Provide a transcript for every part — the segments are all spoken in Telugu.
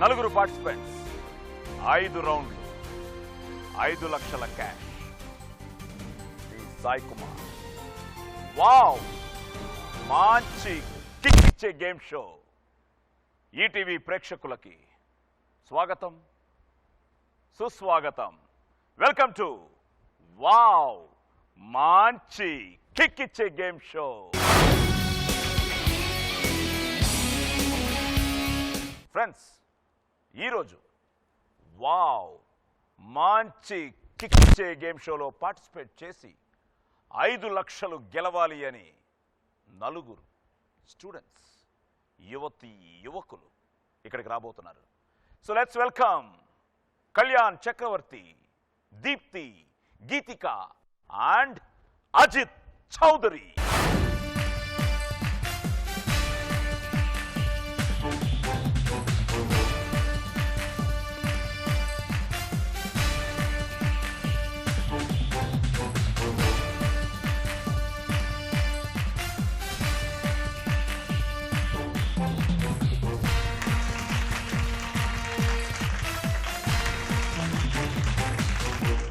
నలుగురు పార్టిసిపెంట్స్, 5 రౌండ్లు, 5 లక్షల క్యాష్. శ్రీ సాయి కుమార్. వావ్, మంచి కిక్ ఇచ్చే గేమ్ షో. ఈటీవీ ప్రేక్షకులకి స్వాగతం, సుస్వాగతం. వెల్కమ్ టు వావ్, మంచి కిక్ ఇచ్చే గేమ్ షో. ఫ్రెండ్స్, ఈరోజు వావ్ మంచి కిక్ ఇచ్చే గేమ్ షోలో పార్టిసిపేట్ చేసి 5 లక్షలు గెలవాలి అని నలుగురు స్టూడెంట్స్, యువతి యువకులు ఇక్కడికి రాబోతున్నారు. So let's welcome Kalyan Chakravarthi, Deepthi, Geethika and Ajith Chowdary.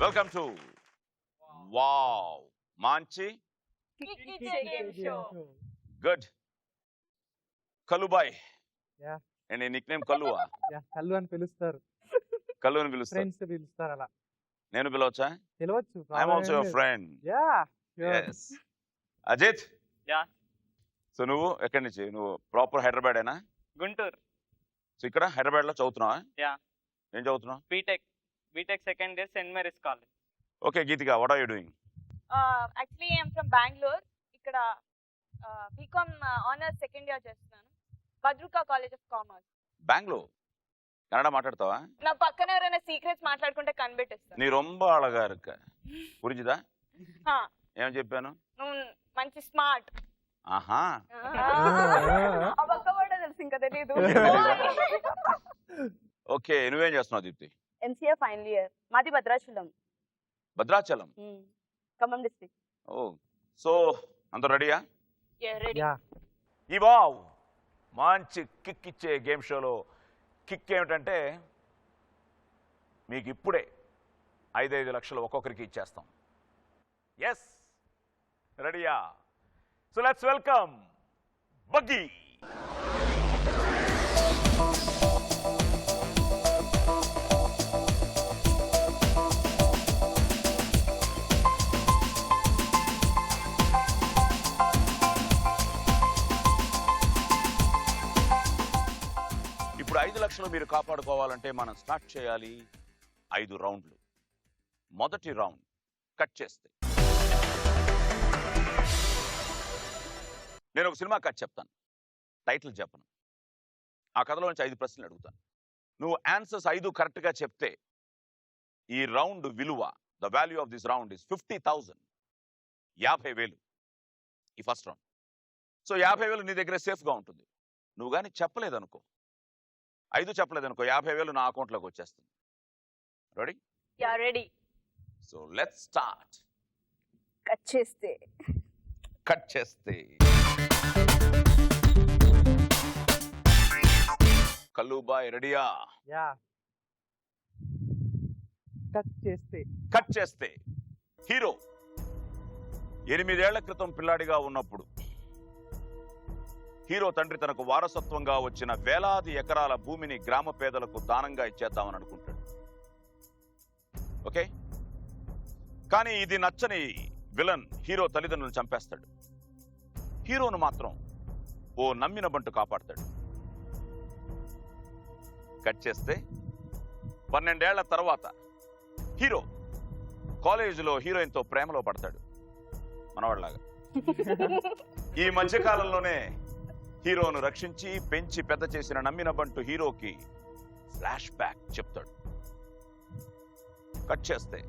Welcome to wow మంచి గుడ్. కలుబాయ్, అండ్ నిక్ నేమ్ కలువా? కల్లు అని పిలుస్తారు, కల్లు అని పిలుస్తారు, ఫ్రెండ్స్ పిలుస్తారు అలా. నేను పిలవచ్చా? పిలవచ్చు. I'm also your friend. yes. Ajith, so నువ్వు ఎక్కడి నుంచి? నువ్వు ప్రాపర్ హైదరాబాదేనా? గుంటూరు. సో ఇక్కడ హైదరాబాద్ లో చదువుతున్నావా? ఏం చదువుతున్నావు? B Tech second year, saint Mary's college. Okay Geethika, what are you doing? Actually I'm from Bengaluru. ఇక్కడ బీకామ్ ఆనర్స్ సెకండ్ ఇయర్ చేస్తున్నాను, Bhadruka college of commerce. Bengaluru. Kannada మాట్లాడతావా? నా పక్కన ఎవరైనా సీక్రెట్స్ మాట్లాడుకుంటే కనిపెట్టేస్తాను. నీ రొంబ అழகா இருக்க. పురిజిదా? ఏమని చెప్పాను? నువ్వు మంచి స్మార్ట్. ఆహా, ఆ పక్క కూడా తెలుసు, ఇంకా తెలియదు. ఓకే, నువ్వేం చేస్తున్నావు దీప్తి? MCA final year. మాది భద్రాచలం. భద్రాచలం, ఖమ్మం డిస్ట్రిక్ట్. ఓ, సో అందరూ రెడీయా? ఈ వావ్ మంచి కిక్ ఇచ్చే గేమ్ షోలో కిక్ ఏమిటంటే, మీకు ఇప్పుడే 5 లక్షలు ఒక్కొక్కరికి ఇచ్చేస్తాం. ఎస్, రెడీయా? So let's welcome buggy. ఇప్పుడు 5 లక్షలు మీరు కాపాడుకోవాలంటే మనం స్టార్ట్ చేయాలి 5 రౌండ్లు. మొదటి రౌండ్ కట్ చేస్తే నేను ఒక సినిమా కథ చెప్తాను, టైటిల్ చెప్పను. ఆ కథలో నుంచి 5 ప్రశ్నలు అడుగుతాను. నువ్వు ఆన్సర్స్ 5 కరెక్ట్గా చెప్తే ఈ రౌండ్ విలువ, the value of this round is 50,000, 50,000 ఈ ఫస్ట్ రౌండ్. సో 50,000 నీ దగ్గర సేఫ్గా ఉంటుంది. నువ్వు కానీ చెప్పలేదనుకో, 5 చెప్పలేదనుకో, 50,000 నా అకౌంట్లోకి వచ్చేస్తుంది. Ready? Ready. So let's start. Cut చేస్తే కల్లుబాయ్ రెడీయా? కట్ చేస్తే హీరో 8 ఏళ్ల క్రితం పిల్లాడిగా ఉన్నప్పుడు హీరో తండ్రి తనకు వారసత్వంగా వచ్చిన వేలాది ఎకరాల భూమిని గ్రామ పేదలకు దానంగా ఇచ్చేద్దామని అనుకుంటాడు. ఓకే, కానీ ఇది నచ్చని విలన్ హీరో తల్లిదండ్రులను చంపేస్తాడు. హీరోను మాత్రం ఓ నమ్మిన బంటు కాపాడతాడు. కట్ చేస్తే 12 ఏళ్ల తర్వాత హీరో కాలేజీలో హీరోయిన్తో ప్రేమలో పడతాడు, మనవాళ్ళలాగా. ఈ మధ్యకాలంలోనే హీరోను రక్షించి పెంచి పెద్ద చేసిన నమ్మిన బంటు హీరోకి ఫ్లాష్ బ్యాక్ చెప్తాడు. కట్ చేస్తే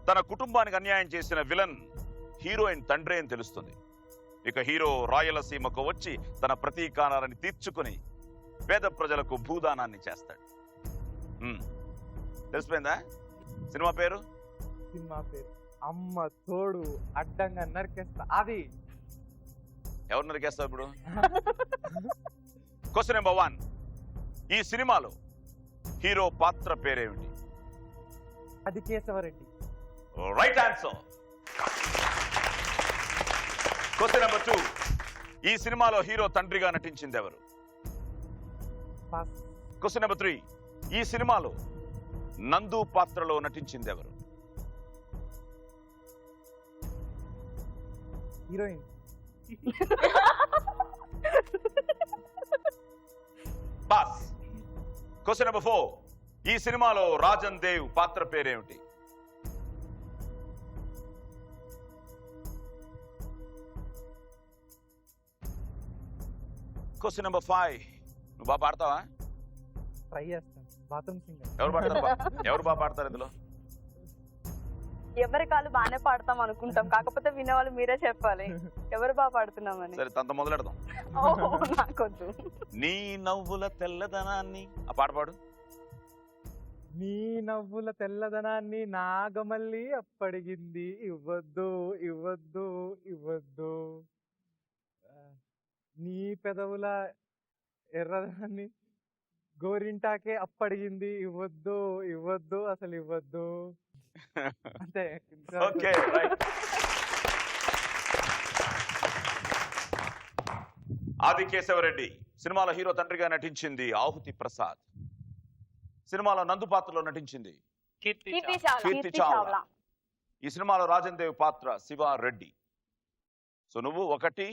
తన కుటుంబానికి అన్యాయం చేసిన విలన్ హీరోయిన్ తండ్రి అని తెలుస్తుంది. ఇక హీరో రాయలసీమకు వచ్చి తన ప్రతీకారాన్ని తీర్చుకుని పేద ప్రజలకు భూదానాన్ని చేస్తాడు. తెలిసిపోయిందా సినిమా పేరు? అమ్మ తోడు అడ్డంగా నరికేస్తా. అది ఎవరు నరికేస్తావు ఇప్పుడు? క్వశ్చన్ నెంబర్ 1, ఈ సినిమాలో హీరో పాత్ర పేరేమిటి? అది Keshava Reddy. Right answer. Question number 2. ఈ సినిమాలో హీరో తండ్రిగా నటించింది ఎవరు? పాస్. Question number 3. ఈ సినిమాలో నందు పాత్రలో నటించింది ఎవరు? హీరోయిన్. పాస్. Question number 4. ఈ సినిమాలో రాజన్ దేవ్ పాత్ర పేరేమిటి? Question number 5. నువ్వు బాగా పాడతావా? ట్రై చేస్తాను. Bathroom singer. ఎవరు పాడతారు? ఎవరు బాగా పాడతారు ఇందులో? ఎవరి కాళ్ళు బాగానే పాడతాం అనుకుంటాం, కాకపోతే వినేవాళ్ళు మీరే చెప్పాలి ఎవరు బాగా పాడుతున్నామని. సరే తంత మొదలెడదాం. నాకొద్దు. నీ నవ్వుల తెల్లదనాన్ని ఆ పాట పాడు. నీ నవ్వుల తెల్లదనాన్ని నాగమల్లి అప్పడిగింది, ఇవ్వద్దు ఇవ్వద్దు ఇవ్వద్దు. నీ పెదవుల ఎర్రదనాన్ని గోరింటాకే అప్పడిగింది, ఇవ్వద్దు ఇవ్వద్దు అసలు ఇవ్వద్దు. అంతే. Okay right. ఆది కేశవరెడ్డి సినిమాలో హీరో తండ్రిగా నటించింది ఆహుతి ప్రసాద్. సినిమాలో నందు పాత్రలో నటించింది కీర్తి కీర్తి చావ్లా. ఈ సినిమాలో రాజన్ దేవ్ పాత్ర శివారెడ్డి. సో నువ్వు 1,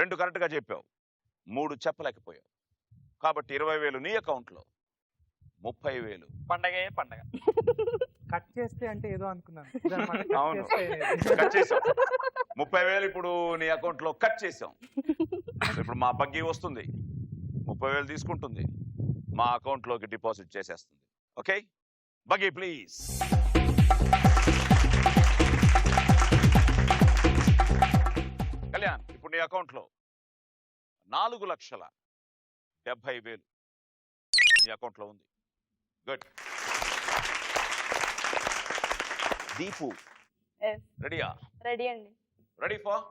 2 కరెక్ట్ గా చెప్పావు, 3 చెప్పలేకపోయావు. కాబట్టి 20,000 నీ అకౌంట్ లో, 30,000 పండగే పండగ. కట్ చేస్తే అంటే ఏదో అనుకున్నాను. అవును, కట్ చేసాం. 30,000 ఇప్పుడు నీ అకౌంట్ లో కట్ చేసాం. ఇప్పుడు మా బగ్గి వస్తుంది, 30,000 తీసుకుంటుంది, మా అకౌంట్ లోకి డిపాజిట్ చేసేస్తుంది. Okay buggy please. కళ్యాణ్ ఇప్పుడు నీ అకౌంట్ లో 4,70,000 నీ అకౌంట్ లో ఉంది. గుడ్. దీపు రెడీయా? రెడీ అండి. రెడీ ఫర్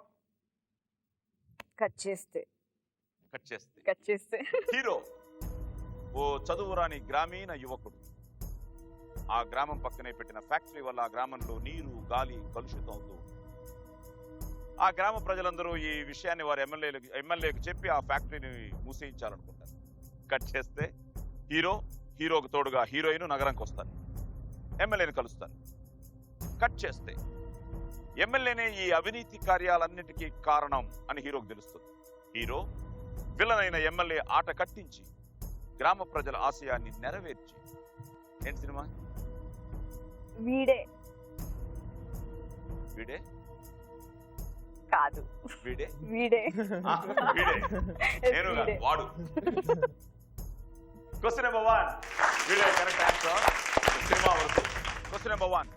కట్ చేస్తే హీరో ఓ చదువురాని గ్రామీణ యువకుడు. ఆ గ్రామం పక్కనే పెట్టిన ఫ్యాక్టరీ వల్ల ఆ గ్రామంలో నీరు గాలి కలుషితం అవుతూ, ఆ గ్రామ ప్రజలందరూ ఈ విషయాన్ని వారి ఎమ్మెల్యేకి చెప్పి ఆ ఫ్యాక్టరీని మూసేయించాలనుకుంటారు. కట్ చేస్తే హీరోకు తోడుగా హీరోయిన్ నగరానికి వస్తారు, ఎమ్మెల్యేని కలుస్తారు. కట్ చేస్తే ఎమ్మెల్యేనే ఈ అవినీతి కార్యాలన్నిటికీ కారణం అని హీరోకు తెలుస్తుంది. హీరో విలన్ అయిన ఎమ్మెల్యే ఆట కట్టించి గ్రామ ప్రజల ఆశయాన్ని నెరవేర్చి. ఏంటి సినిమా? వీడే వీడే కాదు, వీడే వీడే వీడే నేను వాడు. క్వశ్చన్ నెంబర్ 1 వీడే కరెక్ట్ ఆన్సర్. సినిమా వరకు. Question number 1.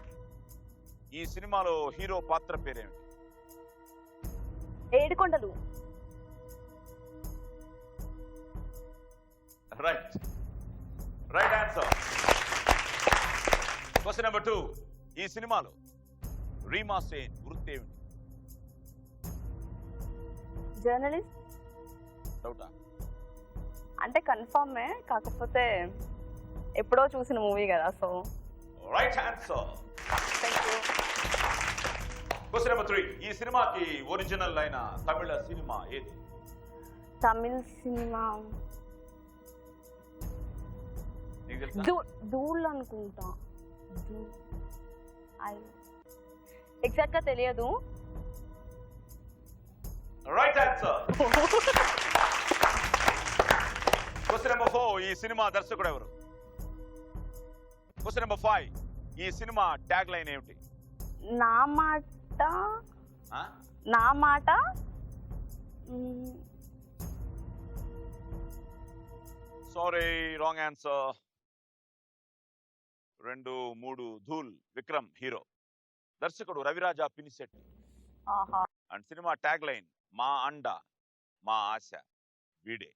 ఈ సినిమాలో హీరో పాత్ర పేరేమిటి? Yedukondalu. Right answer. Question number 2. ఈ సినిమాలో రీమా సేన్ వృత్తి ఏమిటి? జర్నలిస్ట్. డౌటా? అంటే కన్ఫర్మే, కాకపోతే ఎప్పుడో చూసిన మూవీ కదా, so right answer. Thank you. Question number 3. ఈ సినిమాకి ఒరిజినల్ అయిన తమిళ సినిమా ఏది? తమిళ సినిమా నీకు తెలుసా? ధూళ్ అనుకుంటా. ఎగ్జాక్ట్ గా తెలియదు. Right answer. Question number 4. ఈ సినిమా దర్శకుడు ఎవరు? Question number 5. ఈ సినిమా ట్యాగ్ లైన్ ఏమిటి? నా మాట sorry, wrong answer. 2, 3 Dhool. Vikram hero, దర్శకుడు Raviraja Pinisetty. And cinema tag line మా అండ మా ఆశ వీడే.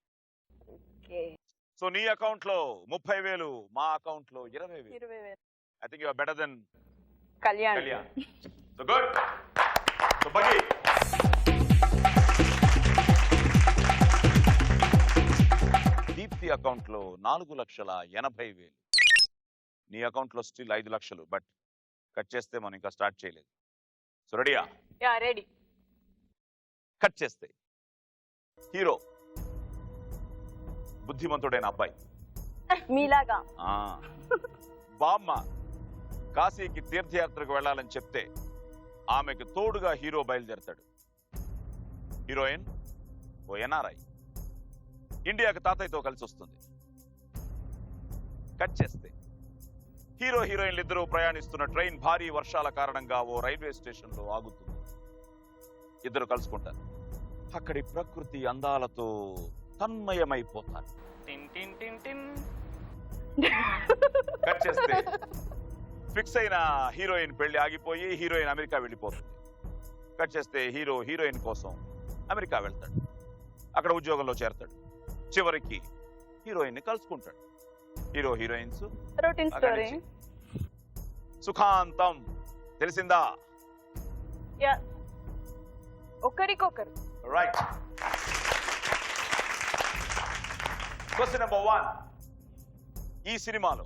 సో నీ అకౌంట్ లో 30,000, మా అకౌంట్ లో 20,000. I think you are better than Kalyan. So good. So బగ్గి అకౌంట్లో 4,80,000. నీ అకౌంట్లో స్టిల్ 5 లక్షలు, బట్ కట్ చేస్తే మనం ఇంకా స్టార్ట్ చేయలేదు. సో రెడీయా? Yeah ready. కట్ చేస్తే హీరో బుద్ధిమంతుడైన అబ్బాయి. మీలాగా. బామ్మ కాశీకి తీర్థయాత్రకు వెళ్ళాలని చెప్తే ఆమెకు తోడుగా హీరో బయలుదేరతాడు. హీరోయిన్ ఓ ఎన్ఆర్ఐ, ఇండియాకి తాతయ్యతో కలిసి వస్తుంది. కట్ చేస్తే హీరో హీరోయిన్లు ఇద్దరూ ప్రయాణిస్తున్న ట్రైన్ భారీ వర్షాల కారణంగా ఓ రైల్వే స్టేషన్ లో ఆగుతుంది. ఇద్దరు కలుసుకుంటారు. అక్కడి ప్రకృతి అందాలతో తన్మయమైపోతారు. టిన్ టిన్ టిన్ టిన్. కట్ చేస్తే ఫిక్స్ అయిన హీరోయిన్ పెళ్లి ఆగిపోయి హీరోయిన్ అమెరికా వెళ్ళిపోతుంది. కట్ చేస్తే హీరో హీరోయిన్ కోసం అమెరికా వెళ్తాడు. అక్కడ ఉద్యోగంలో చేరతాడు. చివరికి హీరోయిన్ ని కలుసుకుంటాడు. Hero heroines routine story. సుఖాంతం. తెలిసిందా? యా. ఒకరికొకరు. రైట్. Question number 1. ఈ సినిమాలో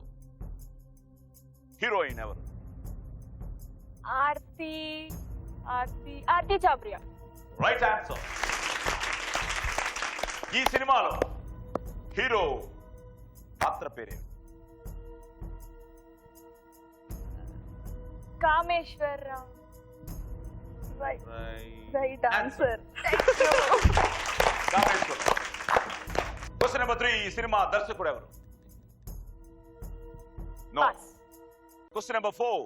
హీరోయిన్ ఎవరు? ఆర్తి చాబ్రియా. Right answer. ఈ సినిమాలో హీరో పాత్ర పేరే? Kameswararao. Right answer. Question number 3. ఈ సినిమా దర్శకుడు ఎవరు? నో. Question number 4.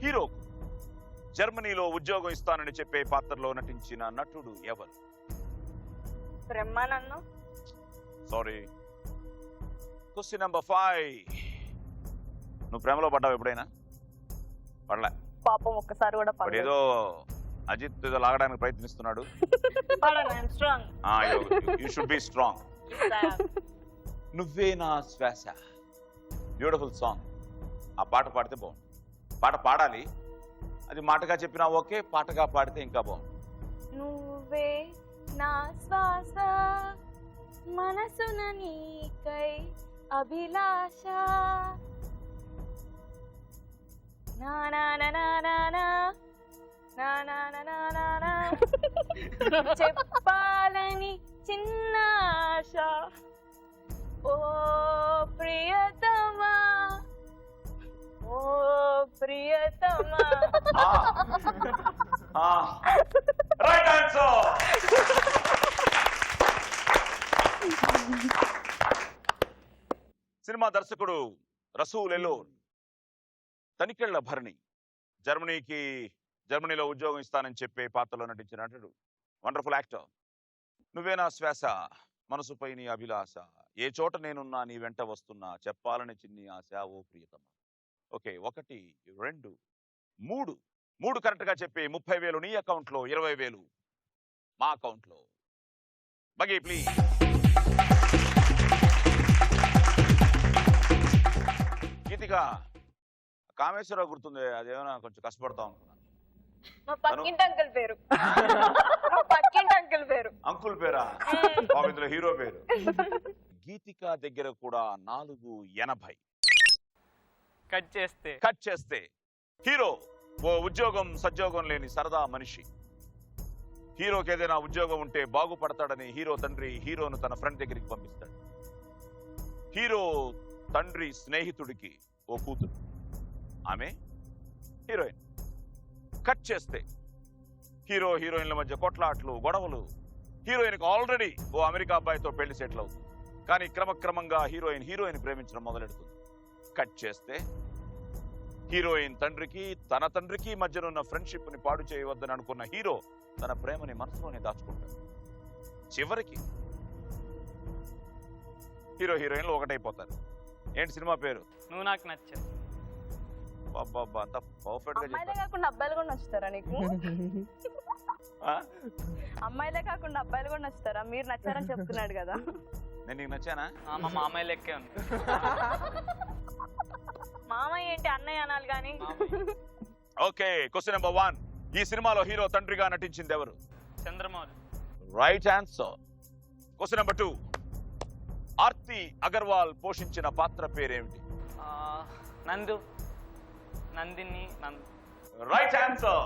హీరో జర్మనీలో ఉద్యోగం ఇస్తానని చెప్పే పాత్రలో నటించిన నటుడు ఎవరు? బ్రహ్మానందం. సారీ. Question number 5. నువ్వు ప్రేమలో పడ్డావు ఎప్పుడైనా? పడలే. పాపం ఒక్కసారి కూడా వాడు ఏదో అజిత్ ఏదో లాగడానికి ప్రయత్నిస్తున్నాడు. You should be strong. నువ్వే నా శ్వాస. Beautiful song. ఆ పాట పాడితే బాగుంది. పాట పాడాలి, అది మాటగా చెప్పినా ఓకే, పాటగా పాడితే ఇంకా బాగుంది. నువ్వే నా శ్వాస మనసున నీకై అభిలాష నా నా నా నా నా నా నా నా నా నా నా నా చెప్పాలని చిన్న ఆశ ఓ ప్రియతమా ఓ ప్రియతమా. Right answer. సినిమా దర్శకుడు రసూల్ ఎలోన్. తనికెళ్ల భరణి జర్మనీలో ఉద్యోగం ఇస్తానని చెప్పే పాత్రలో నటించిన నటుడు. Wonderful actor. నువ్వే నా శ్వాస మనసుపై నీ అభిలాష, ఏ చోట నేనున్నా నీ వెంట వస్తున్నా, చెప్పాలని చిన్ని ఆశ ఓ ప్రియతమ. ఓకే, 1, 2, 3 కరెక్ట్ గా చెప్పి 30,000 నీ అకౌంట్లో, 20,000 మా అకౌంట్లో. బగి ప్లీజ్. గీతిక, కామేశ్వరరావు గుర్తుంది, అదేమైనా కొంచెం కష్టపడతా అనుకున్నాను. మా పక్కింటి అంకుల్ పేరు. మా పక్కింటి అంకుల్ పేరు. అంకుల్ పేరా? ఇందులో హీరో పేరు. గీతిక దగ్గర కూడా 480. కట్ చేస్తే హీరో ఓ ఉద్యోగం సద్యోగం లేని సరదా మనిషి. హీరోకి ఏదైనా ఉద్యోగం ఉంటే బాగుపడతాడని హీరో తండ్రి హీరోను తన ఫ్రెండ్ దగ్గరికి పంపిస్తాడు. హీరో తండ్రి స్నేహితుడికి ఓ కూతురు, ఆమె హీరోయిన్. కట్ చేస్తే హీరో హీరోయిన్ల మధ్య కొట్లాట్లు, గొడవలు. హీరోయిన్కి ఆల్రెడీ ఓ అమెరికా అబ్బాయితో పెళ్లి సెటిల్ అవుతుంది. కానీ క్రమక్రమంగా హీరోయిన్ ప్రేమించడం మొదలెడుతుంది. కట్ చేస్తే హీరోయిన్ తన తండ్రికి మధ్యనున్న ఫ్రెండ్షిప్ ని పాడు చేయవద్దని అనుకున్న హీరో తన ప్రేమని మనసులోనే దాచుకుంటాడు. చివరికి హీరో హీరోయిన్లు ఒకటైపోతారు. ఏంటి సినిమా పేరు? నువ్వు నాకు నచ్చావు. అంత పర్ఫెక్ట్ గా అమ్మాయిలే కాకుండా అబ్బాయిలు కూడా నచ్చుతారా నీకు? అమ్మాయిలే కాకుండా అబ్బాయిలు కూడా నచ్చుతారా? మీరు నచ్చారని చెప్తున్నాడు కదా. నేను నీకు నచ్చానా? మా మామయ్య లెక్కే ఉంది. మామయ్య ఏంటి, అన్నయ్య అనాలి కానీ. Okay, question number 1. ఈ సినిమాలో హీరో తండ్రిగా నటించింది ఎవరు? Chandramouli. Right answer. Question number 2. Aarti Agarwal పోషించిన పాత్ర పేరేమిటి? Nandu, Nandini, Nandu. Right answer.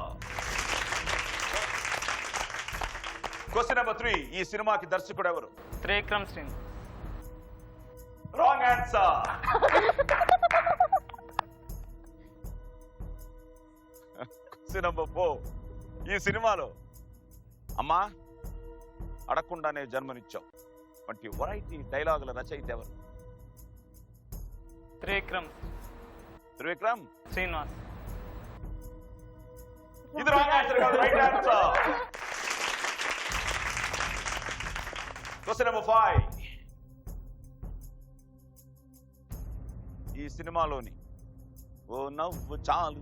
Question number 3. ఈ సినిమాకి దర్శకుడు ఎవరు? త్రివిక్రమ్ శ్రీన్. Wrong answer. Question number 4. ఈ సినిమాలో అమ్మా అడగకుండానే జన్మనిచ్చావు వంటి వెరైటీ డైలాగుల రచయిత ఎవరు? త్రివిక్రమ్ శ్రీనివాస్. ఇది రాంగ్ ఆన్సర్ కాదు, రైట్ ఆన్సర్. Question number 5. ఈ సినిమాలోని ఓ నవ్వు చాలు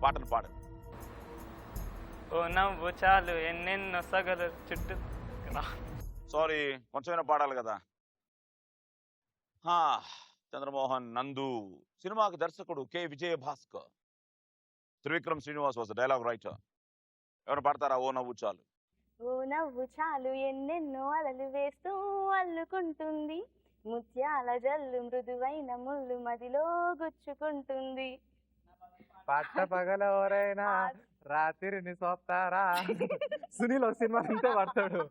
పాటను పాడండి. ఓ నవ్వు చాలు ఎన్నెన్నో సగలు చుట్టూ. సారీ, కొంచెమైనా పాడాలి కదా. చంద్రమోహన్ నందు. సినిమాకి దర్శకుడు K Vijayabhaskar. Trivikram Srinivas was dialogue writer. ఎవరు పాడతారా ఓ నవ్వు చాలు? ఓ నవ్వు చాలు ఎన్నెన్నో అలలు వేస్తూ అల్లుకుంటుంది, ముత్యాల జల్లు మృదువైన ముళ్ళు మదిలో గుచ్చుకుంటుంది. పట్ట పగల ఎవరైనా రాత్రిని సోప్తారా. సునీల్ సినిమా అంతే పడతాడు.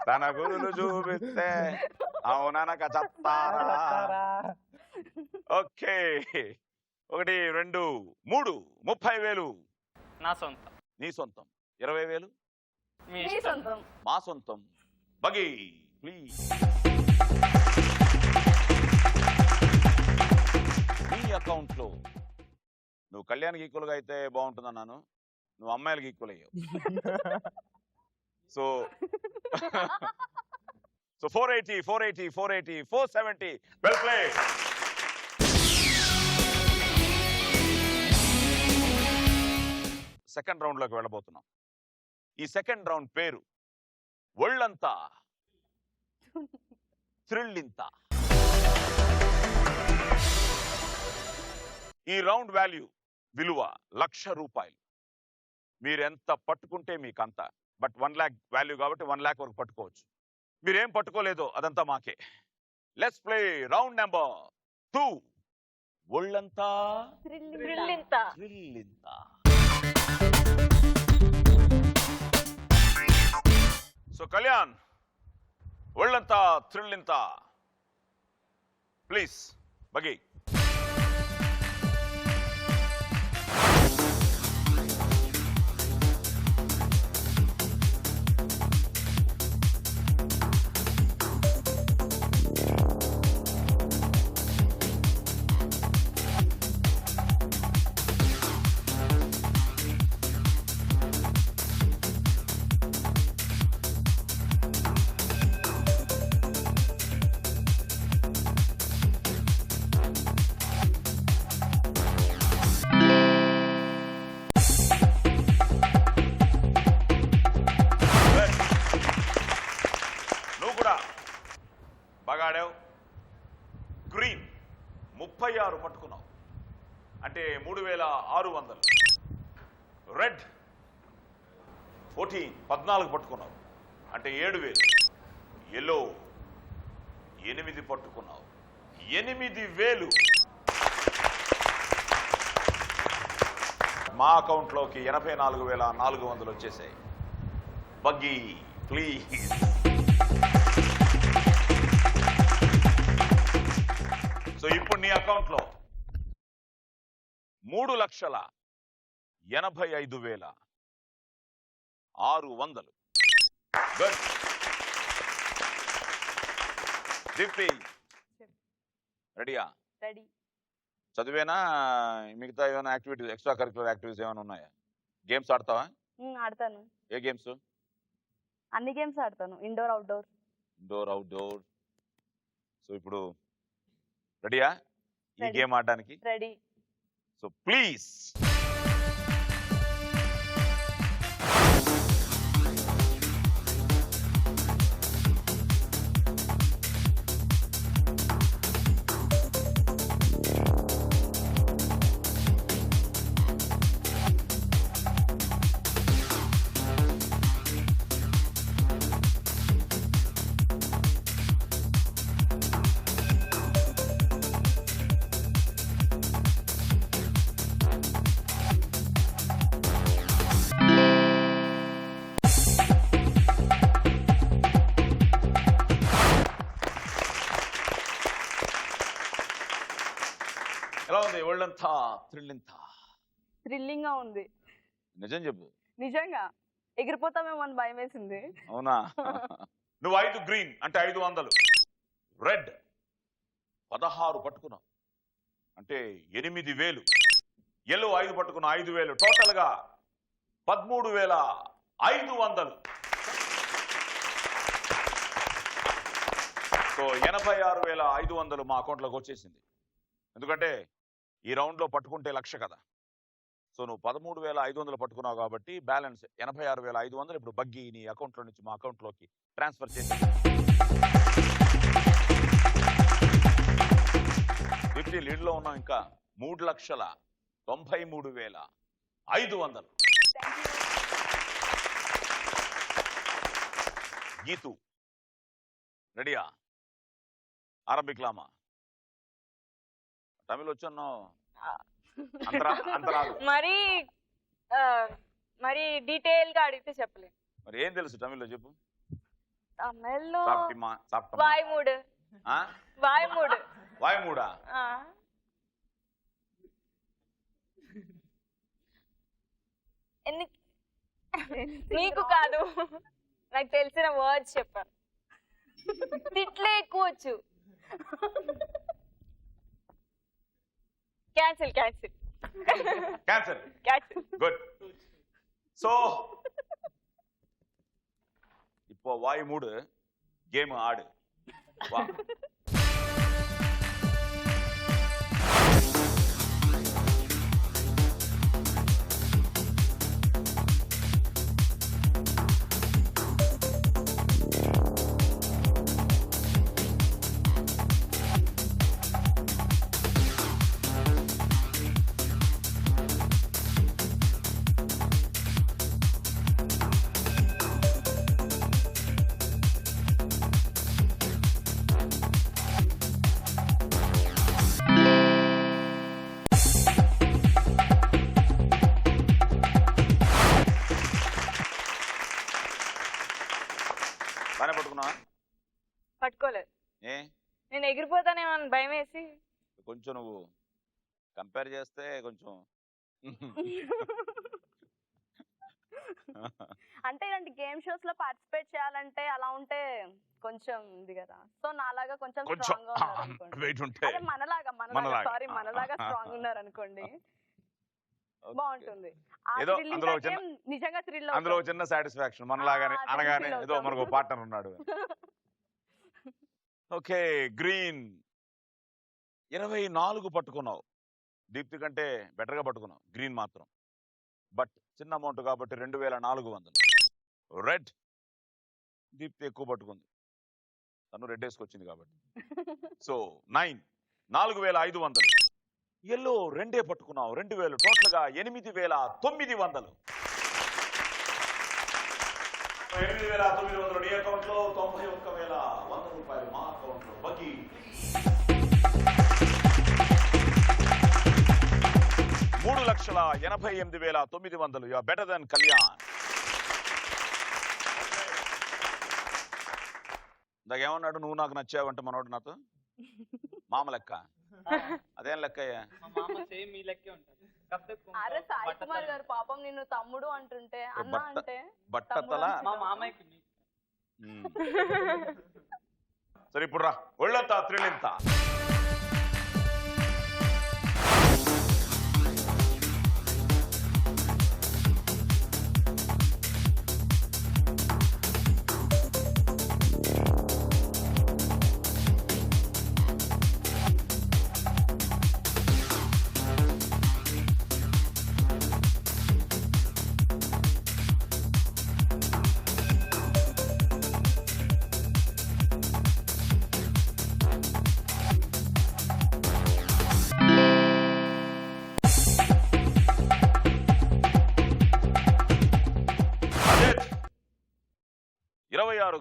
తన గురులు చూపిస్తే అవుననక చెప్తారా. ఓకే, 1 2 3 30,000 నా సొంతం. నీ సొంతం. 20,000 మీ మీ సొంతం. మా సొంతం. బగి ప్లీజ్. నీ అకౌంట్ లో నువ్వు కళ్యాణ్కి ఈక్వల్గా అయితే బాగుంటుందన్నాను, నువ్వు అమ్మాయిలకి ఈక్వల్ అయ్యావు. So 480 480 480 470. Well play. Second round లోకి వెళ్ళబోతున్నాం. ఈ సెకండ్ రౌండ్ పేరు ఒళ్ళంతా థ్రిల్లింత. ఈ రౌండ్ వాల్యూ విలువ ₹1,00,000. మీరు ఎంత పట్టుకుంటే మీకు అంత. బట్ 1 lakh వాల్యూ కాబట్టి 1 lakh వరకు పట్టుకోవచ్చు. మీరేం పట్టుకోలేదో అదంతా మాకే. Let's play round number 2. ఒళ్ళంతా థ్రిల్లింత. థ్రిల్లింత. సో కళ్యాణ్, ఒళ్ళంతా థ్రిల్లింత. ప్లీజ్ బగి. గ్రీన్ 36 పట్టుకున్నావు అంటే 3600. రెడ్ 14 పట్టుకున్నావు అంటే 7000. ఎల్లో 8 పట్టుకున్నావు 8000. మా అకౌంట్లోకి 84,400 వచ్చేసాయి. Buggy please. సో ఇప్పుడు నీ అకౌంట్లో 3,85,600. గుడ్. దీప్తి రెడీయా? రెడీ. చదివేనా మిగతా ఏమైనా యాక్టివిటీస్, ఎక్స్ట్రా కరిక్యులర్ యాక్టివిటీస్ ఏమైనా ఉన్నాయా? గేమ్స్ ఆడతావా? ఆడతాను. ఏ గేమ్స్? అన్ని గేమ్స్ ఆడతాను, indoor outdoor. Indoor outdoor. So ఇప్పుడు రెడీయా ఈ గేమ్ ఆడడానికి? రెడీ. So please. ఉంది ఒళ్ళంతా థ్రిల్లింతా? థ్రిల్లింగ్ గా ఉంది. నిజం చెప్పు. నిజంగా ఎగిరిపోతామేమో అని భయం వేసింది. అవునా? నువ్వు 5 గ్రీన్ అంటే 500, రెడ్ 16 పట్టుకున్నావు అంటే 8000, ఎల్లో 5 పట్టుకున్నా 5000, టోటల్ గా 13,500. సో 86,500 మా అకౌంట్లోకి వచ్చేసింది. ఎందుకంటే ఈ రౌండ్లో పట్టుకుంటే 1,00,000 కదా. సో నువ్వు 13,500 పట్టుకున్నావు కాబట్టి బ్యాలెన్స్ 86,500 ఇప్పుడు బగ్గి నీ అకౌంట్లో నుంచి మా అకౌంట్లోకి ట్రాన్స్ఫర్ చేసి 50 లీడ్లో ఉన్నాం. ఇంకా 3,93,500. గీతు రెడీయా? ఆరంభిక్లామా? తమిళ్ వచ్చన్నావు అంతరాదు. మరి డీటెయిల్ గా అడిగితే చెప్పలేదు. మరి ఏం తెలుసు తమిళ్లో చెప్పు. తమిళ్లో సాప్టమా వాయుమూడు. వాయుమూడా? నీకు కాదు, నాకు తెలిసిన వర్డ్స్ చెప్పాను. తిట్లే ఎక్కువ వచ్చు. క్యాన్సిల్. గుడ్. సో இப்போ வாய் மூடு, கேம் ஆடு. வா. పట్టుకోలేదు. నేను ఎగిరిపోతానేమో అని భయం వేసి. కొంచెం నువ్వు కంపేర్ చేస్తే కొంచెం అంటే ఇలాంటి గేమ్ షోస్ లో పార్టిసిపేట్ చేయాలంటే అలా ఉంటే కొంచెం ఇది కదా. సో నాలాగా కొంచెం స్ట్రాంగ్ గా ఉన్నారు మనలాగా స్ట్రాంగ్ ఉన్నారు అనుకోండి, బాగుంటుంది. నిజంగా థ్రిల్. అందులో చిన్న సాటిస్ఫాక్షన్ మనలాగానే అనగానే ఏదో మనకు పార్ట్నర్ ఉన్నాడు. ఓకే, గ్రీన్ 24 పట్టుకున్నావు. దీప్తి కంటే బెటర్ గా పట్టుకున్నావు. గ్రీన్ మాత్రం బట్ చిన్న అమౌంట్ కాబట్టి 2,400. రెడ్ దీప్తి ఎక్కువ పట్టుకుంది, తను రెడ్ వేసుకొచ్చింది కాబట్టి. సో 9 4,500. ఎల్లో 2 పట్టుకున్నావు 2,000, టోటల్ గా 8,900. 8,900 నీ అకౌంట్ లో, 91,100 రూపాయలు మా అకౌంట్ లో. బగ్గి 3,88,900. You are better than Kalyan. ఇందాకేమన్నాడు, నువ్వు నాకు నచ్చావంటే మనోడు నాతో మామ లెక్క. అదేం లెక్క? అరే సాయి కుమార్ గారు పాపం నిన్ను తమ్ముడు అంటుంటే అన్న అంటే బట్టతల. సరే ఇప్పుడు రా, ఒళ్ళంతా త్రిలింత.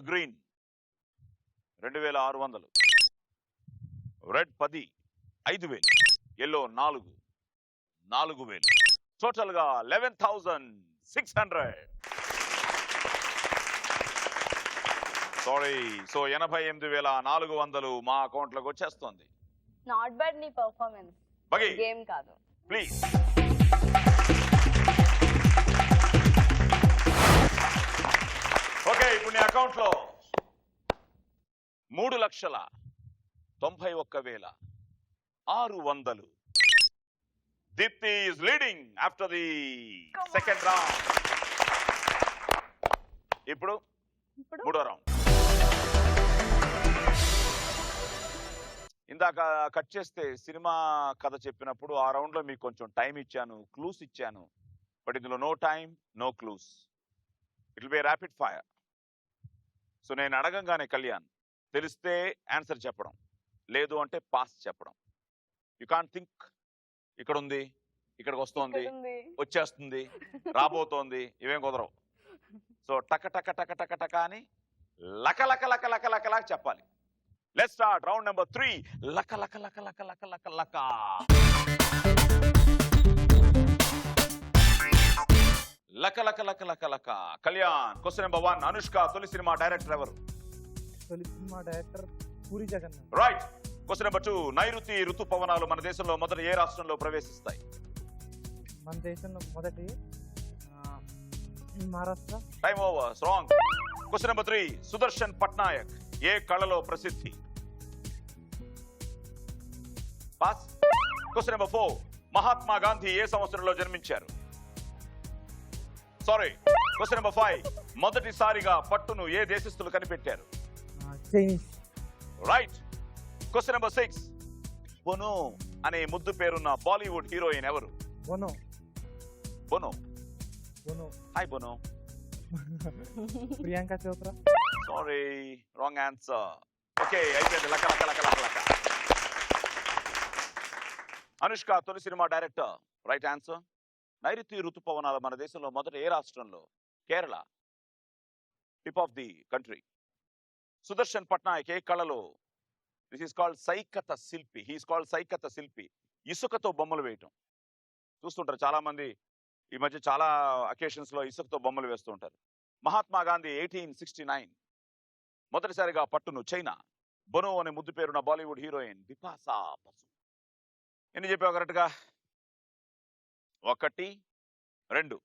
గ్రీన్ 2,600. రెడ్ 10 5,000, ఎల్లో 4,000, టోటల్ గా 11,600. సారీ, సో 88,400 మా అకౌంట్ లోకి వచ్చేస్తుంది. నాట్ బ్యాడ్ నీ పర్ఫార్మెన్స్. బగి గేమ్ కాదు. ప్లీజ్. ఓకే, ఇప్పుడు నీ అకౌంట్ లో 3,91,600. Deepti is leading after the second round. ఇప్పుడు మూడో రౌండ్. ఇందాక కట్ చేస్తే సినిమా కథ చెప్పినప్పుడు ఆ రౌండ్ లో మీకు కొంచెం టైం ఇచ్చాను, క్లూస్ ఇచ్చాను. బట్ ఇందులో no time, no clues. It will be rapid fire. So నేను అడగంగానే కళ్యాణ్ తెలిస్తే ఆన్సర్ చెప్పడం, లేదు అంటే పాస్ చెప్పడం. యు కాంట్ థింక్ ఇక్కడ ఉంది, ఇక్కడికి వస్తోంది, వచ్చేస్తుంది, రాబోతోంది, ఇవేం కుదరవు. సో టక టక టక టక టక అని లక లక లక లక లక లక చెప్పాలి. Let's start round number 3. లక లక లక లక లక లక లక. లక లక లక లక లక. Kalyan, question number 1. అనుష్క తొలి సినిమా డైరెక్టర్ ఎవరు? తొలి cinema director Puri Jagannadh. Right. Question number 2. నైరుతి ఋతుపవనాలు మన దేశంలో మొదట ఏ రాష్ట్రంలో ప్రవేశిస్తాయి? మన దేశంలో మొదటి Maharashtra. Time over. Wrong. Question number 3. Sudarshan Patnaik ఏ కళలో ప్రసిద్ధి? Pass. Question number 4. Mahatma Gandhi ఏ సంవత్సరంలో జన్మించారు? సారీ. Question number 5. మొదటిసారిగా పట్టును ఏ దేశస్థులు కనిపెట్టారు? చైనీస్. రైట్. Question number 6. బొనో అనే ముద్దు పేరున్న బాలీవుడ్ హీరోయిన్ ఎవరు? బోనో. బొనో. బోనో. హాయ్ బొనో. Priyanka Chopra. Sorry, wrong answer. Okay, అయిపోయింది. లక లక లక లక లక. అనుష్క తొలి సినిమా డైరెక్టర్. Right answer. నైరుతి ఋతుపవనాలు మన దేశంలో మొదట ఏ రాష్ట్రంలో? Kerala, tip of the country. Sudarshan Patnaik ఏ కళలో? దిస్ ఈస్ కాల్డ్ సైకత శిల్పి. హీస్ కాల్డ్ సైకత శిల్పి. ఇసుకతో బొమ్మలు వేయటం చూస్తుంటారు చాలా మంది ఈ మధ్య. చాలా అకేషన్స్ లో ఇసుకతో బొమ్మలు వేస్తూ ఉంటారు. మహాత్మా గాంధీ 1869 మొదటిసారిగా పట్టును చైనా. బొనో అనే ముద్దు పేరున్న బాలీవుడ్ హీరోయిన్ బిపాసా బసు. ఎన్ని చెప్పావు కరెక్ట్ గా? 1, 2.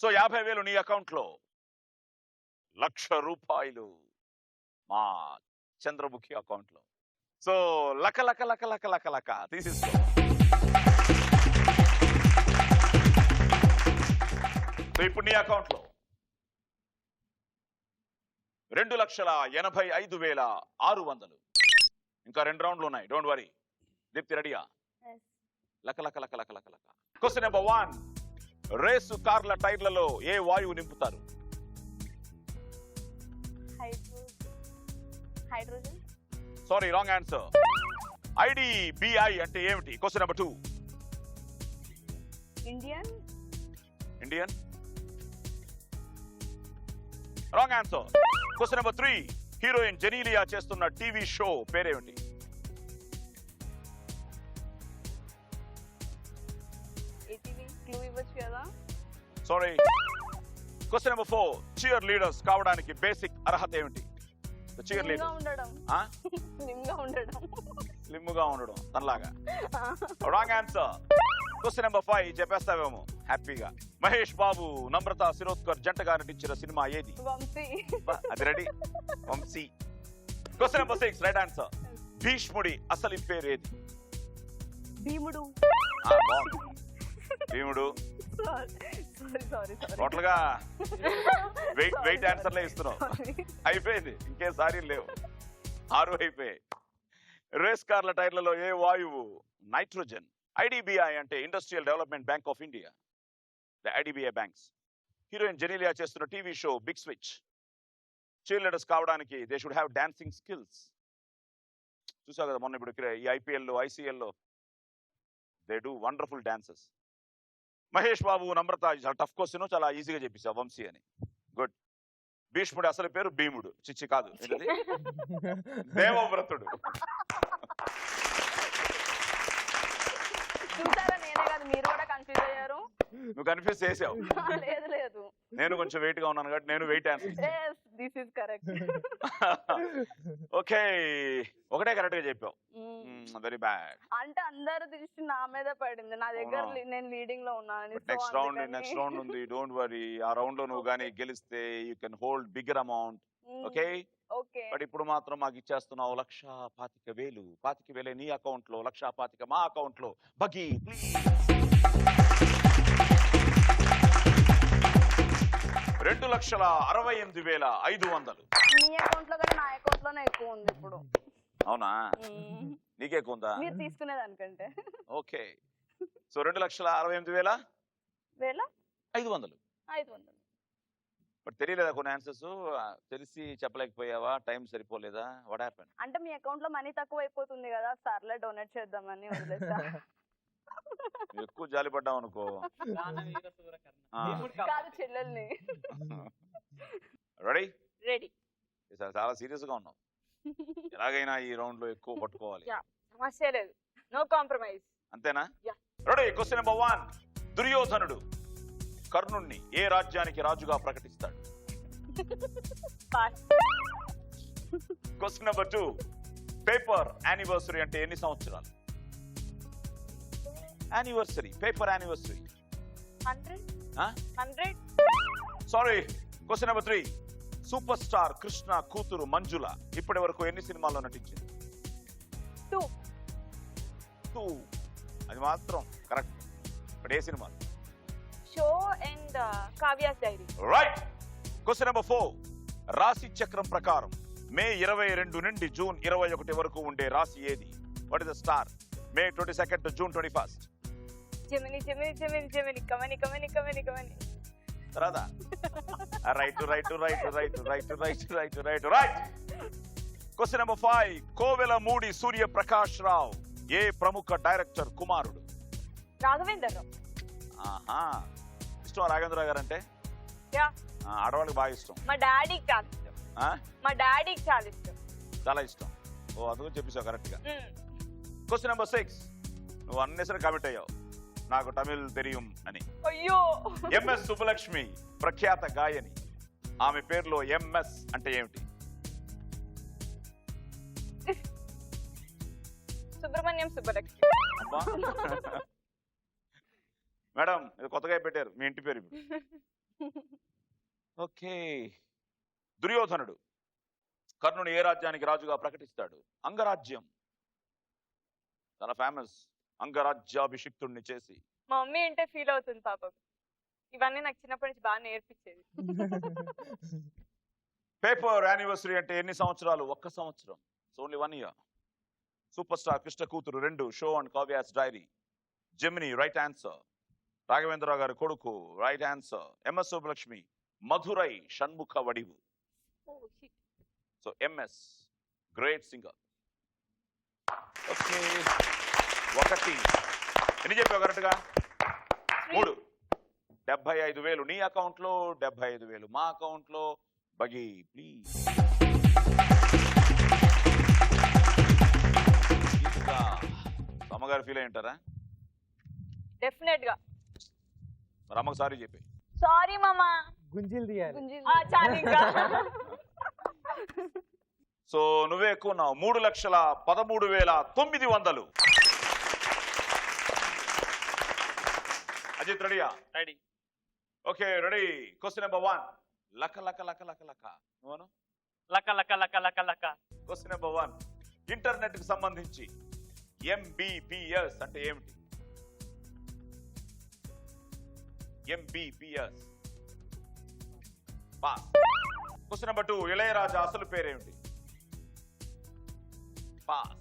సో 50,000 నీ అకౌంట్ లో. 1,00,000 రూపాయలు మా చంద్రముఖి అకౌంట్ లో. సో లక లక లక లక లక లక తీసిస్తా. సో ఇప్పుడు నీ అకౌంట్ లో 2,85,600. ఇంకా 2 రౌండ్లు ఉన్నాయి. Don't worry. దీప్తి రెడీయా? లక లక లక లక లక లక. Question number 1. రేసు కార్ల టైర్లలో ఏ వాయువు నింపుతారు? Hydrogen. Sorry, wrong answer. IDBI అంటే ఏమిటి? Question number 2. Indian. Indian. Wrong answer. Question number 3. Heroine Genelia చేస్తున్న టీవీ షో పేరేమిటి? క్లూ ఇవ్వచ్చు కదా? Sorry. Question number 4. Cheerleaders కావడానికి బేసిక్ అర్హత ఏమిటి? చీర్ లీడర్ ఉండడం. స్లిమ్ గా ఉండడం తనలాగా. Wrong answer. క్వశ్చన్ నెంబర్ 5 చెప్పేస్తావేమో హ్యాపీగా. మహేష్ బాబు, నమ్రత శిరోద్కర్ జంటగా నటించిన సినిమా ఏది? అది ready. Vamsi. Question number 6 right answer. భీష్ముడి అసలు పేరు ఏది? భీముడు. భీముడు. టోటల్ గా వెయిట్ ఆన్సర్లే ఇస్తున్నావు. అయిపోయింది, ఇంకే సారీ లేవు. 6 అయిపోయాయి. రేస్ కార్ల టైర్లలో ఏ వాయువు? నైట్రోజన్. IDBI అంటే industrial development bank of India. The IDBI banks. Heroine Genelia చేస్తున్న TV show big switch. Cheerleaders కావడానికి they should have dancing skills. చూసావు కదా మొన్న ఇప్పుడు ఈ IPL లో ICL లో they do wonderful dances. Mahesh Babu, Namrata చాలా టఫ్ క్వశ్చన్, చాలా ఈజీగా చెప్పేసావు వంశీ అని. గుడ్. భీష్ముడు అసలు పేరు భీముడు. చిచ్చి కాదు, దేవవ్రతుడు. చూసారా, నేనే కాదు మీరు కూడా కన్ఫ్యూజ్ అయ్యారు. నువ్వు కన్ఫ్యూజ్ చేసావు. లేదు లేదు, నేను కొంచెం వెయిట్ గా ఉన్నాను కాబట్టి నేను wait answer. This is correct. Okay, ఒకటే కరెక్ట్ గా చెప్పావు. Very bad. అంటే అందరు దృష్టి నా మీద పడింది, నా దగ్గర అవునా? నేను లీడింగ్ లో ఉన్నాను. నెక్స్ట్ రౌండ్ ఉంది, డోంట్ వరీ. ఆ రౌండ్ లో నువ్వు కానీ గెలిస్తే you can hold bigger amount. Okay, okay. But ఇప్పుడు మాత్రం మాకు ఇచ్చేస్తున్నావు 1,25,000. 25,000 నీ అకౌంట్ లో, 1,25,000 మా అకౌంట్ లో. Buggy please. 2,68,500. మీ అకౌంట్ లో కానీ నా అకౌంట్ లోనే ఎక్కువ ఉంది ఇప్పుడు. అవునా? నీకే ఎక్కువ ఉందా? మీరు తీసుకునేదానికంటే. Okay, so 2,68,500. 500. బట్ తెలియలేదా కొన్ని ఆన్సర్స్? తెలిసి చెప్పలేకపోయావా? టైం సరిపోలేదా? What happen? అంటే మీ అకౌంట్ లో మనీ తక్కువ అయిపోతుంది కదా, సర్లే డొనేట్ చేద్దామని వదిలేసా. ఎక్కువ జాలి పడ్డావు అనుకో. కాదు, చెల్లెల్ని. రెడీ? రెడీ. చాలా సీరియస్ గా ఉన్నావు. ఎలాగైనా ఈ రౌండ్ లో ఎక్కువ పట్టుకోవాలి. సమస్య లేదు, నో కాంప్రమైజ్. అంతేనా? Yeah. రెడీ? Question number 1. దుర్యోధనుడు కర్ణుణ్ణి ఏ రాజ్యానికి రాజుగా ప్రకటిస్తాడు? Pass. Question number 2. Paper anniversary అంటే ఎన్ని సంవత్సరాలు? Anniversary, paper anniversary. 100. Sorry. Question number 3. Super star Krishna కూతురు మంజుల ఇప్పటి వరకు ఎన్ని సినిమాల్లో నటించింది? 2. అది మాత్రం కరెక్ట్. ఇప్పుడు ఏ cinema? Show and Kavya's diary. Right. Question number 4. రాశి చక్రం ప్రకారం మే 22 నుండి జూన్ 21 వరకు ఉండే రాశి ఏది? What is the star? May 22 to June 21. Gemini Gemini Gemini Gemini కమని కమని కమని కమని. రాదా? Right. Question number 5. Kovelamudi Suryaprakash Rao ఏ ప్రముఖ డైరెక్టర్ కుమారుడు? రాఘవేందర్ రావు. ఆహా, ఇష్టం రాఘవేంద్రరావు గారు అంటే? యా. ఆడవాళ్ళకి బాగా ఇష్టం. మా డాడీకి చాలా ఇష్టం. చాలా ఇష్టం. ఓ, అందుకు చెప్పేసావు కరెక్ట్ గా. Question number 6. నువ్వు అన్నేసరి కమిట్ అయ్యావు, నాకు తమిళ్ తెలియం అని. అయ్యో. ఎంఎస్ సుబ్బలక్ష్మి ప్రఖ్యాత గాయని. ఆమె పేరులో ఎంఎస్ అంటే ఏమిటి? సుబ్రహ్మణ్యం సుబ్బలక్ష్మి. అబ్బా. మేడం, ఇది కొత్తగా పెట్టారు మీ ఇంటి పేరు. ఓకే. దుర్యోధనుడు కర్ణుని ఏ రాజ్యానికి రాజుగా ప్రకటిస్తాడు? అంగరాజ్యం. చాలా ఫేమస్. అంగరాజ్యాభిషిక్తుడిని చేసి. మా మమ్మీ అంటే ఫీల్ అవుతుంది పాపం. ఇవన్నీ నాకు చిన్నప్పటి నుంచి బాగా నేర్పించేది. పేపర్ యానివర్సరీ అంటే ఎన్ని సంవత్సరాలు? 1 సంవత్సరం. Only 1 year. Super star Krishna కూతురు 2. Show and Kavya's diary. Gemini right answer. Raghavendra Rao గారి కొడుకు right answer. MS Subbalakshmi Madurai Shanmukha Vadivu. So MS great singer. Okay. 1. ఎన్ని చెప్పావు కరెక్ట్ గా? 3. 75,000 నీ అకౌంట్ లో, 75,000 మా అకౌంట్ లో. బగి ప్లీజ్. అమ్మగారు ఫీల్ అయి ఉంటారా? డెఫినెట్ గా. మరి అమ్మకు సారీ చెప్పి. సారీ మామా. గుంజీలు తీయాలి. చాలు ఇంకా. సో నువ్వే ఎక్కువ ఉన్నావు. 3,13,900. అజిత్ రెడీయా? Ready. Okay, ready. Question number 1. లక లక లక లక లక. నువ్వు లక లక లక లక లక. Question number 1. ఇంటర్నెట్ కి సంబంధించి MBPS అంటే ఏమిటి? MBPS. Pass. Question number 2. Ilaiyaraaja అసలు పేరేమిటి? పాస్.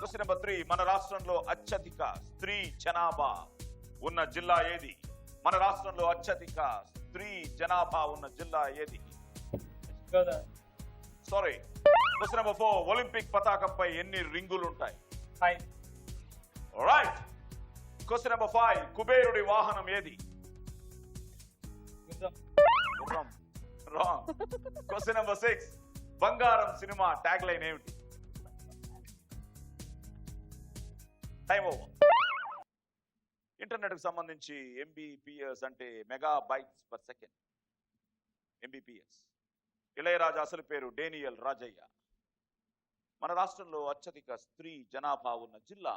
Question number 3. మన రాష్ట్రంలో అత్యధిక స్త్రీ జనాభా ఉన్న జిల్లా ఏది? మన రాష్ట్రంలో అత్యధిక స్త్రీ జనాభా ఉన్న జిల్లా ఏది? సారీ. Question number 4. ఒలింపిక్ పతాకంపై ఎన్ని రింగులు ఉంటాయి? 5. రైట్. Question number 5. కుబేరుడి వాహనం ఏది? గుర్రం. రాంగ్. Question number 6. బంగారం సినిమా ట్యాగ్ లైన్ ఏమిటి? Time over. ఇంటర్నెట్ కు సంబంధించి MBPS అంటే megabytes per second. MBPS. Ilaiyaraaja అసలు పేరు డేనియల్ రాజయ్య. మన రాష్ట్రంలో అత్యధిక స్త్రీ జనాభా ఉన్న జిల్లా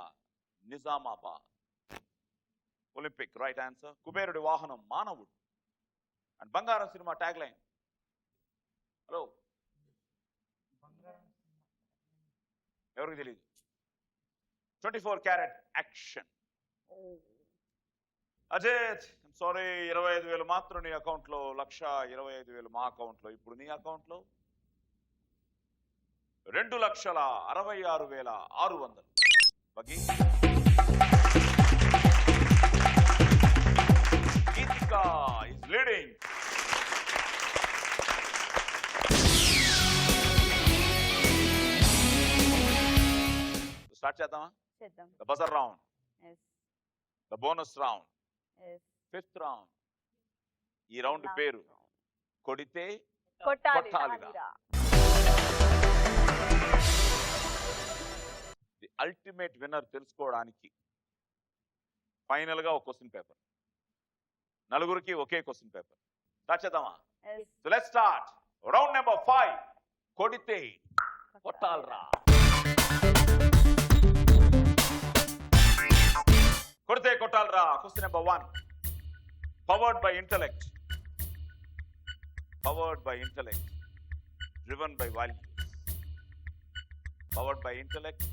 నిజామాబాద్. Olympic right answer. కుబేరుడి వాహనం మానవుడు. అండ్ బంగారం సినిమా ట్యాగ్ లైన్. హలో, ఎవరికి తెలియదు? 24 క్యారెట్ యాక్షన్. అజిత్, సారీ, 25,000 మాత్రం నీ అకౌంట్ లో, 1,25,000 మా అకౌంట్ లో. ఇప్పుడు నీ అకౌంట్ లో 2,66,600. బగ్గి. Geethika is leading. స్టార్ట్ చేద్దామా? చేద్దాం. The buzzer round, Yes. The bonus round, Yes. 5th round. ఈ రౌండ్ పేరు కొడితే కొట్టాలి కొట్టాలిరా. రాలిరా. ది అల్టిమేట్ విన్నర్ తెలుసుకోవడానికి ఫైనల్ గా ఒక క్వశ్చన్ పేపర్, నలుగురికి ఒకే క్వశ్చన్ పేపర్. స్టార్ట్ చేద్దామా? Yes. So let's start. Round number 5, కొడితే కొట్టాలరా. కొడితే కొట్టాలరా. Question number 1. Powered by intellect, powered by intellect, driven by values. Powered by intellect,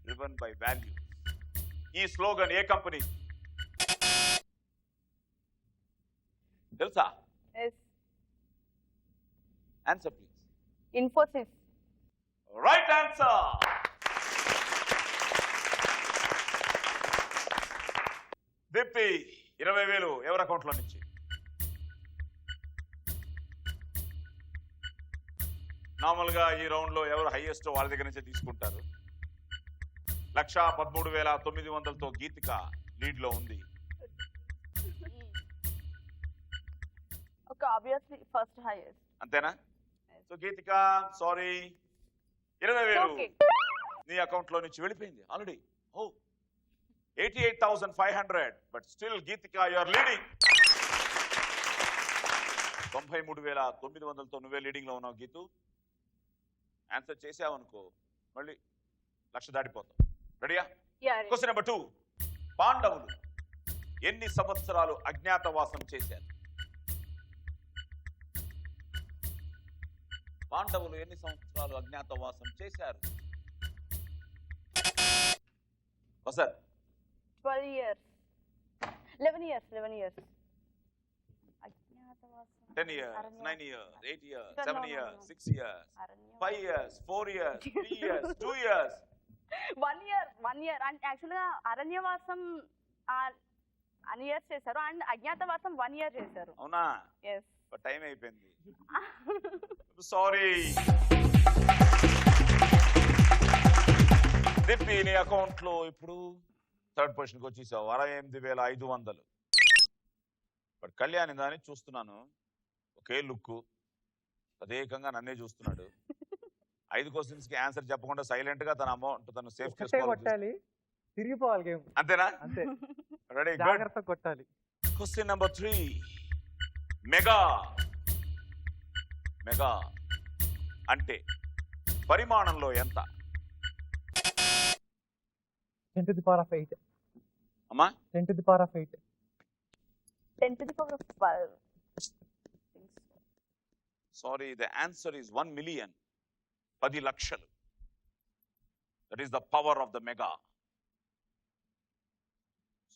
driven by values. ఈ స్లోగన్ ఏ కంపెనీ తెలుసా? Yes. Answer please. Infosys. Right answer. Deepti, 20,000 ఎవరి అకౌంట్ లో నుంచి? నార్మల్ గా ఈ రౌండ్ లో ఎవరు హైయెస్ట్ వాళ్ళ దగ్గర నుంచే తీసుకుంటారు. 1,13,900తో గీతిక లీడ్ లో ఉంది. Okay, obviously first highest. అంతేనా? So Geethika, sorry, 20,000 Okay. నీ అకౌంట్ లో నుంచి వెళ్ళిపోయింది ఆల్రెడీ. ఓ, 88,500. But still Geethika you are leading. 93,900తో నువ్వే లీడింగ్ లో ఉన్నావు గీతు. ఆన్సర్ చేసావు అనుకో మళ్ళీ 1,00,000 దాటిపోతావు. రెడీయా? Yeah. Question number 2. పాండవులు ఎన్ని సంవత్సరాలు అజ్ఞాతవాసం చేశారు? పాండవులు ఎన్ని సంవత్సరాలు అజ్ఞాతవాసం చేశారు? Sir 12 years. 11 years. 11 years. అజ్ఞాతవాసం. 10 years, అరణ్య- 9 years, 8 years, No, 7 no, years, no. 6 years, అరణ్య- 5 years, 4 years, 3 years, 2 years. 1 year. 1 year. And యాక్చువల్గా అరణ్యవాసం అన్ ఇయర్స్ చేశారు అండ్ అజ్ఞాతవాసం 1 year చేశారు. అవునా? ఎస్. బట్ టైం అయిపోయింది. సారీ. దిప్పి, నీ అకౌంట్ లో ఇప్పుడు 3rd పొజిషన్కి వచ్చేసావు, 68,500. బట్ కళ్యాణి దాన్ని చూస్తున్నాను, ఒకే లుక్, తదేకంగా నన్నే చూస్తున్నాడు. 5 క్వశ్చన్స్ కి ఆన్సర్ చెప్పకుండా సైలెంట్ గా తన అమౌంట్ తను సేఫ్ ఒకటే చేసుకోవాలి. కొట్టాలి, తిరిగిపోవాలి గేమ్. అంతేనా? అంతే, రెడీ? గుడ్. జాగ్రత్త కొట్టాలి. Question number 3. మెగా. మెగా అంటే పరిమాణంలో ఎంత? 10 to the power of 8. అమ్మా, 10 to the power of 8. 10 to the power of 12. Sorry, the answer is 1 million. 10 లక్షలు. That is the power of the mega.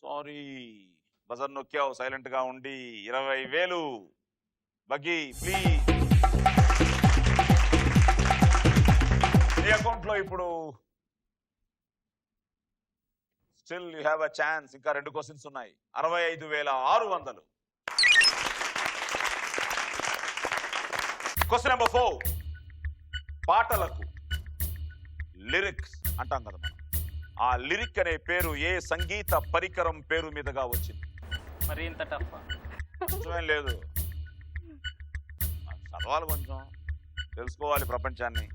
Sorry, buzzer నొక్కావు సైలెంట్ గా ఉండి. 20,000. బగ్గి ప్లీజ్. నీ అకౌంట్ లో ఇప్పుడు still you have a chance. ఇంకా 2 క్వశ్చన్స్ ఉన్నాయి. 65,600. Question number 4. పాటలకు లిరిక్స్ అంటాం కదా మనం. ఆ లిరిక్ అనే పేరు ఏ సంగీత పరికరం పేరు మీదుగా వచ్చింది? మరి ఇంత టఫ్? కష్టమేం లేదు, చదవాలి, కొంచెం తెలుసుకోవాలి ప్రపంచాన్ని.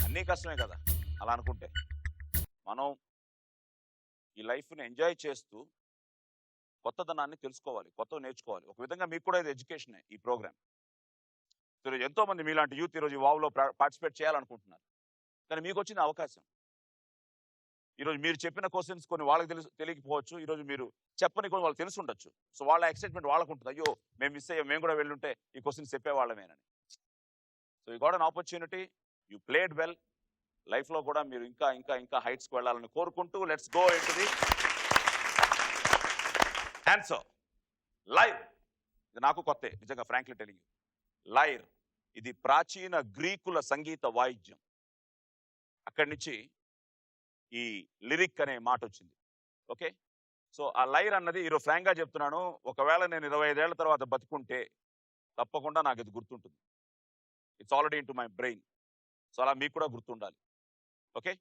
అన్నీ కష్టమే కదా అలా అనుకుంటే. మనం ఈ లైఫ్ని ఎంజాయ్ చేస్తూ కొత్తదనాన్ని తెలుసుకోవాలి, కొత్తగా నేర్చుకోవాలి. ఒక విధంగా మీకు కూడా ఇది ఎడ్యుకేషనే ఈ ప్రోగ్రామ్. ఎంతో మంది మీలాంటి యూత్ ఈరోజు వావ్లో పార్టిసిపేట్ చేయాలనుకుంటున్నారు. కానీ మీకు వచ్చిన అవకాశం. ఈరోజు మీరు చెప్పిన క్వశ్చన్స్ కొన్ని వాళ్ళకి తెలియకపోవచ్చు, ఈరోజు మీరు చెప్పని కొన్ని వాళ్ళకి తెలిసి ఉండొచ్చు. సో వాళ్ళ ఎక్సైట్మెంట్ వాళ్ళకు ఉంటుంది, అయ్యో మేము మిస్ అయ్యాం, మేము కూడా వెళ్ళుంటే ఈ క్వశ్చన్స్ చెప్పేవాళ్ళమేనని. So you got an opportunity, you played well. లైఫ్లో కూడా మీరు ఇంకా ఇంకా ఇంకా హైట్స్కి వెళ్ళాలని కోరుకుంటూ let's go into the answer. లైర్, ఇది నాకు కొత్తే నిజంగా, ఫ్రాంక్లీ టెలింగ్ యూ. లైర్ ఇది ప్రాచీన గ్రీకుల సంగీత వాయిద్యం. అక్కడి నుంచి ఈ లిరిక్ అనే మాట వచ్చింది. ఓకే, సో ఆ లైర్ అన్నది ఈరోజు ఫ్రాంక్గా చెప్తున్నాను, ఒకవేళ నేను 25 ఏళ్ల తర్వాత బతుకుంటే తప్పకుండా నాకు ఇది గుర్తుంటుంది. It's already in to my brain. So అలా మీకు కూడా గుర్తుండాలి. ఓకే,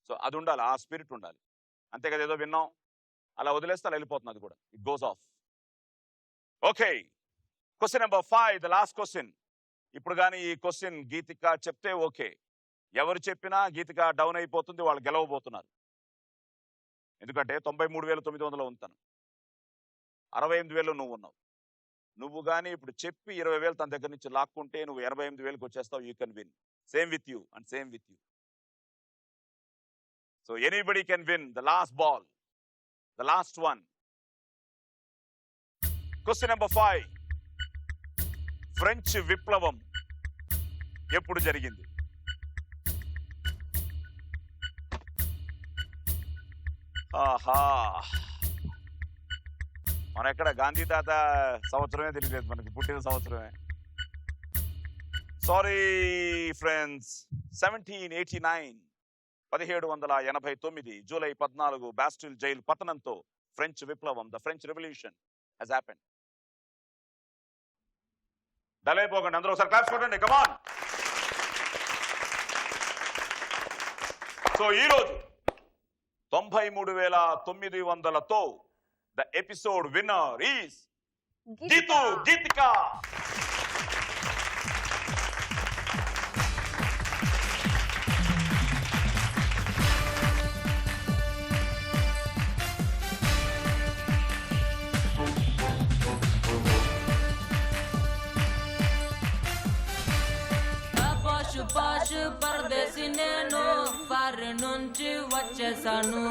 సో అది ఉండాలి, ఆ స్పిరిట్ ఉండాలి. అంతే కదా, ఏదో విన్నాం అలా వదిలేస్తే అలా వెళ్ళిపోతుంది, అది కూడా it goes off. Okay, question number 5, the last question. ఇప్పుడు కానీ ఈ క్వశ్చన్ గీతిక చెప్తే ఓకే, ఎవరు చెప్పినా గీతిక డౌన్ అయిపోతుంది, వాళ్ళు గెలవబోతున్నారు. ఎందుకంటే 93,900 ఉంటాను, 68,000 నువ్వు ఉన్నావు. నువ్వు కానీ ఇప్పుడు చెప్పి 20,000 తన దగ్గర నుంచి లాక్కుంటే నువ్వు 88,000కి వచ్చేస్తావు. You can win. Same with you and same with you. So anybody can win the last ball, the last one. Question number 5, French విప్లవం ఎప్పుడు జరిగింది? ఆహా, మనం ఎక్కడ గాంధీ తాత సంవత్సరమే తెలియలేదు మనకి, పుట్టిన సంవత్సరమే. Sorry friends, 1789, 1789 July 14 Bastille jail పతనంతో ఫ్రెంచ్ విప్లవం, the French revolution has happened. డలైపోకండి, అందరూ ఒకసారి క్లాప్స్ కొట్టండి, కమ్ ఆన్. సో ఈరోజు 93,900తో the episode winner is Geethika. పాషు పరదేశి నేను, ఫారి నుంచి వచ్చేసాను.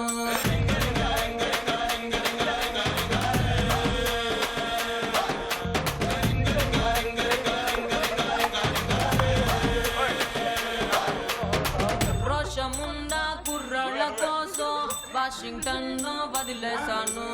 రోషమున్న కుర్రాళ్ళ కోసం వాషింగ్టన్ వదిలేశాను.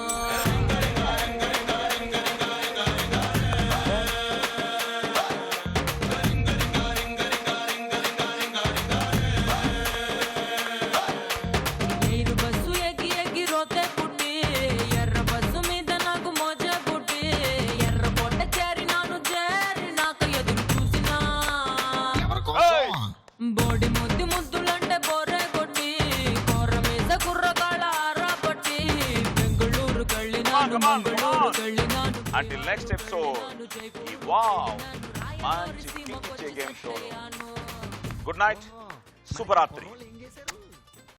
బోడి ముద్దు ముద్దులంటే బోరే కొట్టి, కూర మీద కుర్రకాళ్ళ ఆరా పట్టి, బెంగళూరు కళ్ళినాను, మంగళూరు కళ్ళినాను. Until next episode, wow, మంచి గేమ్ షో. Good night, శుభరాత్రి.